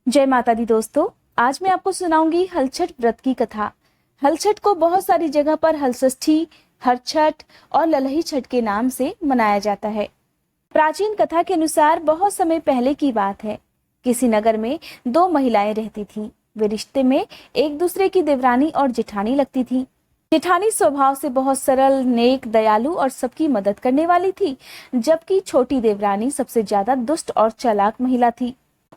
जय माता दी दोस्तों। आज मैं आपको सुनाऊंगी हलछठ व्रत की कथा। हलछठ को बहुत सारी जगह पर हलषष्ठी, हरछठ और ललही छठ के नाम से मनाया जाता है। प्राचीन कथा के अनुसार बहुत समय पहले की बात है। किसी नगर में दो महिलाएं रहती थीं। वे रिश्ते में एक दूसरे की देवरानी और जेठानी लगती थीं। जेठानी स्वभाव से बहुत सरल, नेक, दयालु और सबकी मदद करने वाली थी, जबकि छोटी देवरानी सबसे ज्यादा दुष्ट और चालाक महिला थी।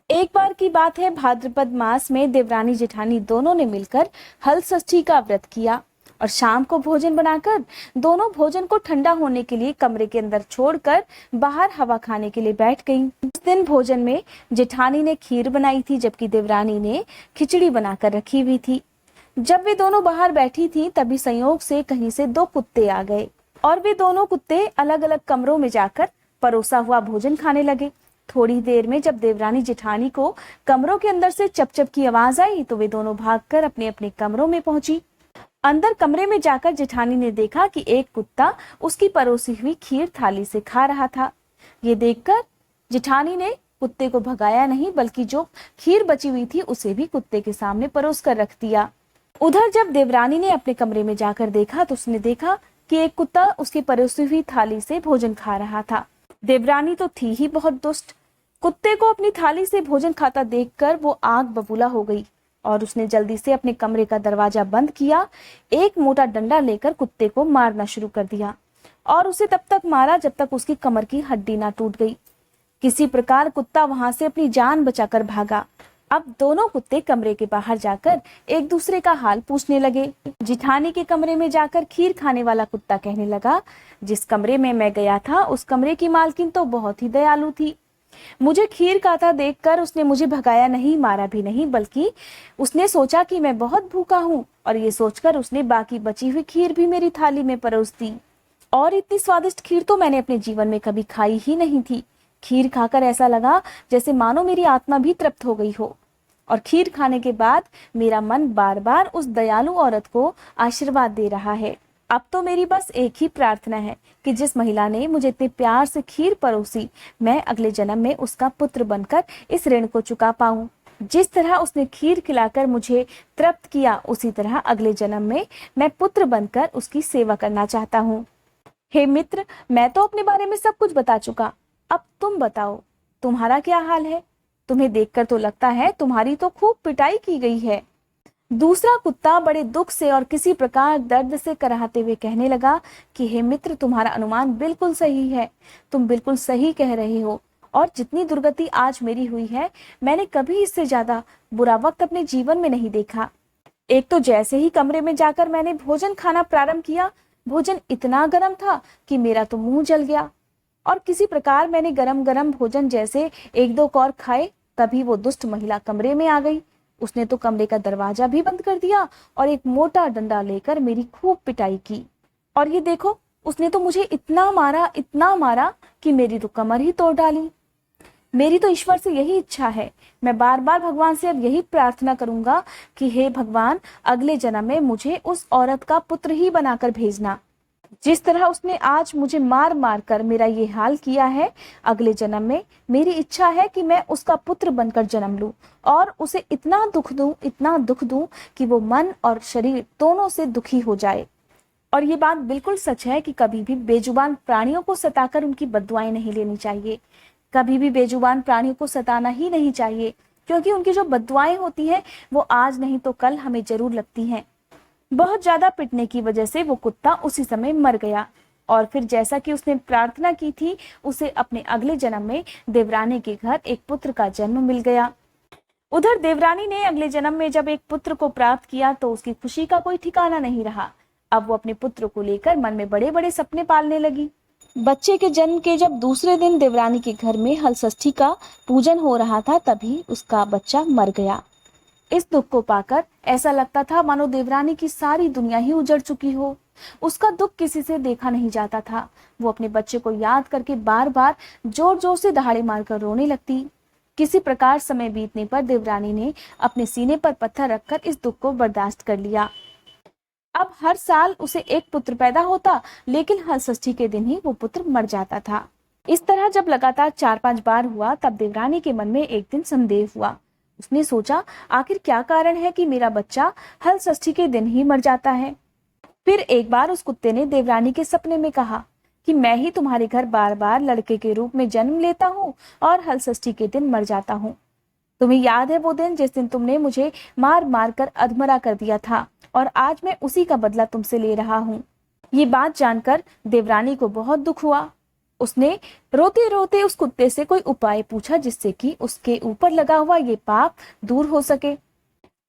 एक बार की बात है, भाद्रपद मास में देवरानी जेठानी दोनों ने मिलकर हलषष्ठी का व्रत किया और शाम को भोजन बनाकर दोनों भोजन को ठंडा होने के लिए कमरे के अंदर छोड़कर बाहर हवा खाने के लिए बैठ गईं। उस दिन भोजन में जेठानी ने खीर बनाई थी, जबकि देवरानी ने खिचड़ी बनाकर रखी हुई थी। जब वे दोनों बाहर बैठी थी, तभी संयोग से कहीं से दो कुत्ते आ गए और वे दोनों कुत्ते अलग अलग कमरों में जाकर परोसा हुआ भोजन खाने लगे। थोड़ी देर में जब देवरानी जेठानी को कमरों के अंदर से चपचप की आवाज आई, तो वे दोनों भागकर अपने अपने कमरों में पहुंची। अंदर कमरे में जाकर जेठानी ने देखा कि एक कुत्ता उसकी परोसी हुई खीर थाली से खा रहा था। ये देखकर जेठानी ने कुत्ते को भगाया नहीं, बल्कि जो खीर बची हुई थी उसे भी कुत्ते के सामने परोस कर रख दिया। उधर जब देवरानी ने अपने कमरे में जाकर देखा, तो उसने देखा कि एक कुत्ता उसकी परोसी हुई थाली से भोजन खा रहा था। देवरानी तो थी ही बहुत दुष्ट। कुत्ते को अपनी थाली से भोजन खाता देखकर वो आग बबूला हो गई और उसने जल्दी से अपने कमरे का दरवाजा बंद किया, एक मोटा डंडा लेकर कुत्ते को मारना शुरू कर दिया और उसे तब तक मारा जब तक उसकी कमर की हड्डी ना टूट गई। किसी प्रकार कुत्ता वहां से अपनी जान बचाकर भागा। अब दोनों कुत्ते कमरे के बाहर जाकर एक दूसरे का हाल पूछने लगे। जेठानी के कमरे में जाकर खीर खाने वाला कुत्ता कहने लगा, जिस कमरे में मैं गया था उस कमरे की मालकिन तो बहुत ही दयालु थी। मुझे खीर खाता देखकर उसने मुझे भगाया नहीं, मारा भी नहीं, बल्कि उसने सोचा कि मैं बहुत भूखा हूँ और ये सोचकर उसने बाकी बची हुई खीर भी मेरी थाली में परोस दी। और इतनी स्वादिष्ट खीर तो मैंने अपने जीवन में कभी खाई ही नहीं थी। खीर खाकर ऐसा लगा जैसे मानो मेरी आत्मा भी तृप्त हो गई हो, और खीर खाने के बाद मेरा मन बार बार उस दयालु औरत को आशीर्वाद दे रहा है। अब तो मेरी बस एक ही प्रार्थना है कि जिस महिला ने मुझे इतने प्यार से खीर परोसी, मैं अगले जन्म में उसका पुत्र बनकर इस ऋण को चुका पाऊं। जिस तरह उसने खीर खिलाकर मुझे तृप्त किया, उसी तरह अगले जन्म में मैं पुत्र बनकर उसकी सेवा करना चाहता हूँ। हे मित्र, मैं तो अपने बारे में सब कुछ बता चुका। अब तुम बताओ, तुम्हारा क्या हाल है? तुम्हें देखकर तो लगता है तुम्हारी तो खूब पिटाई की गई है। दूसरा कुत्ता बड़े दुख से और किसी प्रकार दर्द से कराहते हुए कहने लगा कि हे मित्र, तुम्हारा अनुमान बिल्कुल सही है। तुम बिल्कुल सही कह रहे हो, और जितनी दुर्गति आज मेरी हुई है, मैंने कभी इससे ज्यादा बुरा वक्त अपने जीवन में नहीं देखा। एक तो जैसे ही कमरे में जाकर मैंने भोजन खाना प्रारंभ किया, भोजन इतना गर्म था कि मेरा तो मुंह जल गया, और किसी प्रकार मैंने गरम गरम भोजन जैसे एक दो कौर खाए, तभी वो दुष्ट महिला कमरे में आ गई। उसने तो कमरे का दरवाजा भी बंद कर दिया और एक मोटा डंडा लेकर मेरी खूब पिटाई की। और ये देखो, उसने तो मुझे इतना मारा कि मेरी तो कमर ही तोड़ डाली। मेरी तो ईश्वर से यही इच्छा है। मैं बार बार भगवान से अब यही प्रार्थना करूंगा कि हे भगवान, अगले जन्म में मुझे उस औरत का पुत्र ही बनाकर भेजना। जिस तरह उसने आज मुझे मार मार कर मेरा ये हाल किया है, अगले जन्म में मेरी इच्छा है कि मैं उसका पुत्र बनकर जन्म लूं और उसे इतना दुख दूं कि वो मन और शरीर दोनों से दुखी हो जाए। और ये बात बिल्कुल सच है कि कभी भी बेजुबान प्राणियों को सताकर उनकी बद्दुआएं नहीं लेनी चाहिए। कभी भी बेजुबान प्राणियों को सताना ही नहीं चाहिए, क्योंकि उनकी जो बद्दुआएं होती हैं वो आज नहीं तो कल हमें जरूर लगती हैं। बहुत ज्यादा पिटने की वजह से वो कुत्ता उसी समय मर गया, और फिर जैसा कि उसने प्रार्थना की थी, उसे अपने अगले जन्म में देवरानी के घर एक पुत्र का जन्म मिल गया। उधर देवरानी ने अगले जन्म में जब एक पुत्र को प्राप्त किया, तो उसकी खुशी का कोई ठिकाना नहीं रहा। अब वो अपने पुत्र को लेकर मन में बड़े बड़े सपने पालने लगी। बच्चे के जन्म के जब दूसरे दिन देवरानी के घर में हलषष्ठी का पूजन हो रहा था, तभी उसका बच्चा मर गया। इस दुख को पाकर ऐसा लगता था मानो देवरानी की सारी दुनिया ही उजड़ चुकी हो। उसका दुख किसी से देखा नहीं जाता था। वो अपने बच्चे को याद करके बार बार जोर जोर से दहाड़े मारकर रोने लगती। किसी प्रकार समय बीतने पर देवरानी ने अपने सीने पर पत्थर रखकर इस दुख को बर्दाश्त कर लिया। अब हर साल उसे एक पुत्र पैदा होता, लेकिन हलषष्ठी के दिन ही वो पुत्र मर जाता था। इस तरह जब लगातार 4-5 बार हुआ, तब देवरानी के मन में एक दिन संदेह हुआ। उसने सोचा, आखिर क्या कारण है कि मेरा बच्चा हल षष्ठी के दिन ही मर जाता है। फिर एक बार उस कुत्ते ने देवरानी के सपने में कहा कि मैं ही तुम्हारे घर बार बार लड़के के रूप में जन्म लेता हूँ और हल षष्ठी के दिन मर जाता हूँ। तुम्हें याद है वो दिन जिस दिन तुमने मुझे मार मार कर अधमरा कर दिया था, और आज मैं उसी का बदला तुमसे ले रहा हूँ। ये बात जानकर देवरानी को बहुत दुख हुआ। उसने रोते रोते उस कुत्ते से कोई उपाय पूछा जिससे कि उसके ऊपर लगा हुआ ये पाप दूर हो सके।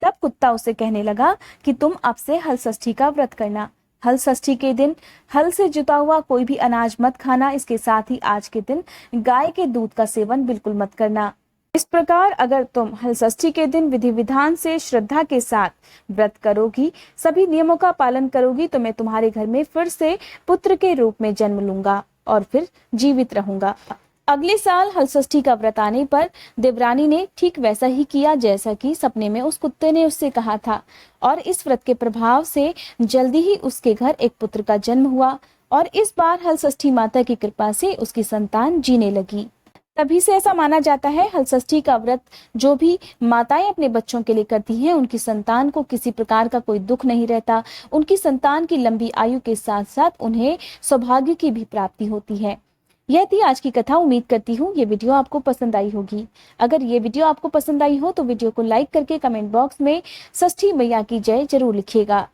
तब कुत्ता उसे कहने लगा कि तुम अब से हल षष्ठी का व्रत करना। हल षष्ठी के दिन हल से जुता हुआ कोई भी अनाज मत खाना। इसके साथ ही आज के दिन गाय के दूध का सेवन बिल्कुल मत करना। इस प्रकार अगर तुम हल षष्ठी के दिन विधि विधान से श्रद्धा के साथ व्रत करोगी, सभी नियमों का पालन करोगी, तो मैं तुम्हारे घर में फिर से पुत्र के रूप में जन्म लूंगा और फिर जीवित रहूंगा। अगले साल हल षष्ठी का व्रत आने पर देवरानी ने ठीक वैसा ही किया जैसा कि सपने में उस कुत्ते ने उससे कहा था, और इस व्रत के प्रभाव से जल्दी ही उसके घर एक पुत्र का जन्म हुआ, और इस बार हल षष्ठी माता की कृपा से उसकी संतान जीने लगी। तभी से ऐसा माना जाता है, हल षष्ठी का व्रत जो भी माताएं अपने बच्चों के लिए करती हैं, उनकी संतान को किसी प्रकार का कोई दुख नहीं रहता। उनकी संतान की लंबी आयु के साथ साथ उन्हें सौभाग्य की भी प्राप्ति होती है। यह थी आज की कथा। उम्मीद करती हूँ ये वीडियो आपको पसंद आई होगी। अगर ये वीडियो आपको पसंद आई हो तो वीडियो को लाइक करके कमेंट बॉक्स में षष्ठी मैया की जय जरूर लिखिएगा।